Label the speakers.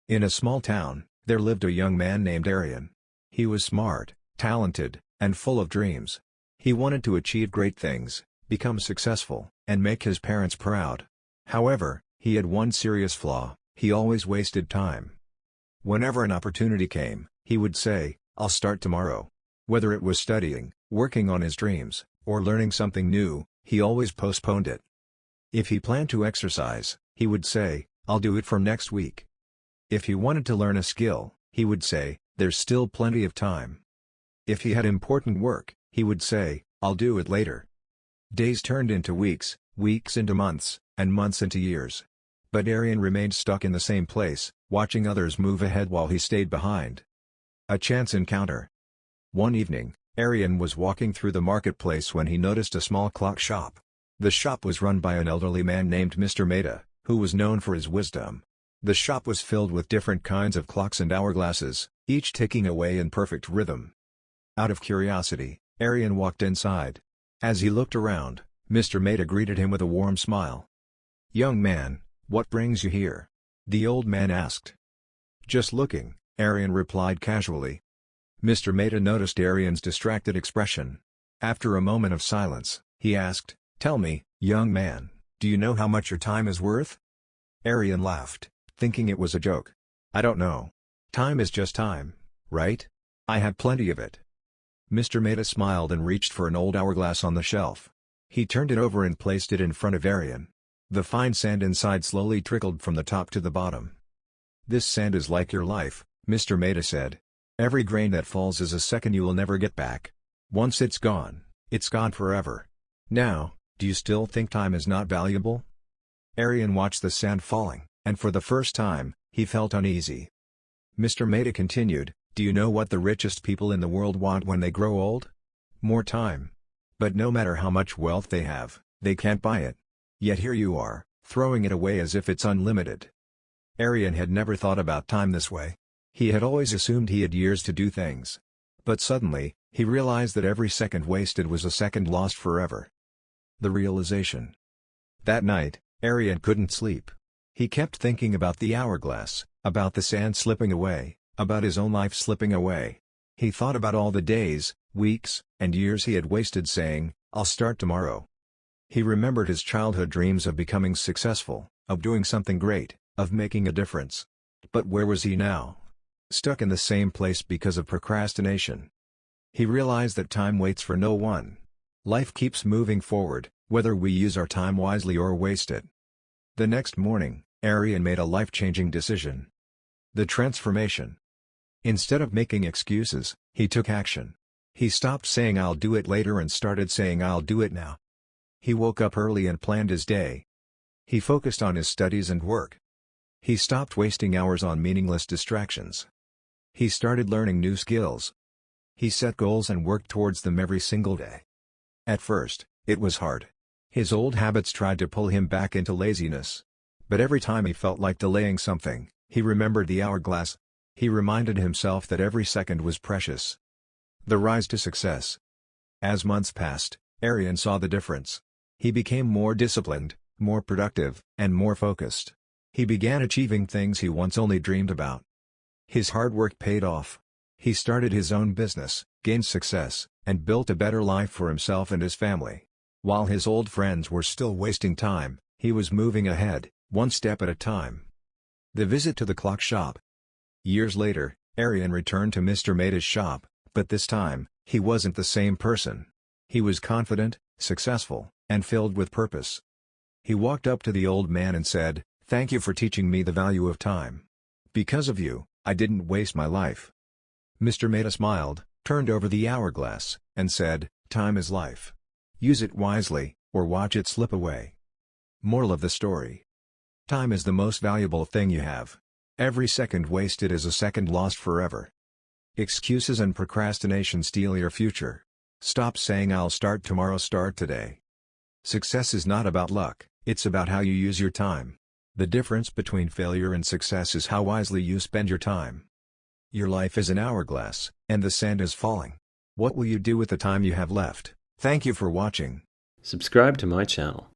Speaker 1: In a small town, there lived a young man named Arian. He was smart, talented, and full of dreams. He wanted to achieve great things, become successful, and make his parents proud. However, he had one serious flaw: he always wasted time. Whenever an opportunity came, he would say, "I'll start tomorrow." Whether it was studying, working on his dreams, or learning something new, he always postponed it. If he planned to exercise, he would say, "I'll do it from next week." If he wanted to learn a skill, he would say, "There's still plenty of time." If he had important work, he would say, "I'll do it later." Days turned into weeks, weeks into months, and months into years. But Arian remained stuck in the same place, watching others move ahead while he stayed behind. A chance encounter. One evening, Arian was walking through the marketplace when he noticed a small clock shop. The shop was run by an elderly man named Mr. Mehta, who was known for his wisdom. The shop was filled with different kinds of clocks and hourglasses, each ticking away in perfect rhythm. Out of curiosity, Arian walked inside. As he looked around, Mr. Mehta greeted him with a warm smile. "Young man, what brings you here?" the old man asked. "Just looking," Arian replied casually. Mr. Mehta noticed Arian's distracted expression. After a moment of silence, he asked, "Tell me, young man, do you know how much your time is worth?" Arian laughed, thinking it was a joke. "I don't know. Time is just time, right? I have plenty of it." Mr. Mehta smiled and reached for an old hourglass on the shelf. He turned it over and placed it in front of Arian. The fine sand inside slowly trickled from the top to the bottom. "This sand is like your life," Mr. Mehta said. "Every grain that falls is a second you will never get back. Once it's gone forever. Now, do you still think time is not valuable?" Arian watched the sand falling, and for the first time, he felt uneasy. Mr. Mehta continued, "Do you know what the richest people in the world want when they grow old? More time. But no matter how much wealth they have, they can't buy it. Yet here you are, throwing it away as if it's unlimited." Arian had never thought about time this way. He had always assumed he had years to do things. But suddenly, he realized that every second wasted was a second lost forever. The realization. That night, Arian couldn't sleep. He kept thinking about the hourglass, about the sand slipping away, about his own life slipping away. He thought about all the days, weeks, and years he had wasted saying, "I'll start tomorrow." He remembered his childhood dreams of becoming successful, of doing something great, of making a difference. But where was he now? Stuck in the same place because of procrastination. He realized that time waits for no one. Life keeps moving forward, whether we use our time wisely or waste it. The next morning, Arian made a life-changing decision. The transformation. Instead of making excuses, he took action. He stopped saying "I'll do it later" and started saying "I'll do it now." He woke up early and planned his day. He focused on his studies and work. He stopped wasting hours on meaningless distractions. He started learning new skills. He set goals and worked towards them every single day. At first, it was hard. His old habits tried to pull him back into laziness. But every time he felt like delaying something, he remembered the hourglass. He reminded himself that every second was precious. The rise to success. As months passed, Arian saw the difference. He became more disciplined, more productive, and more focused. He began achieving things he once only dreamed about. His hard work paid off. He started his own business, gained success, and built a better life for himself and his family. While his old friends were still wasting time, he was moving ahead, one step at a time. The visit to the clock shop. Years later, Arian returned to Mr. Mehta's shop, but this time, he wasn't the same person. He was confident, successful, and filled with purpose. He walked up to the old man and said, "Thank you for teaching me the value of time. Because of you, I didn't waste my life." Mr. Mehta smiled, turned over the hourglass, and said, "Time is life. Use it wisely, or watch it slip away." Moral of the story. Time is the most valuable thing you have. Every second wasted is a second lost forever. Excuses and procrastination steal your future. Stop saying "I'll start tomorrow." Start today. Success is not about luck, it's about how you use your time. The difference between failure and success is how wisely you spend your time. Your life is an hourglass, and the sand is falling. What will you do with the time you have left? Thank you for watching.
Speaker 2: Subscribe to my channel.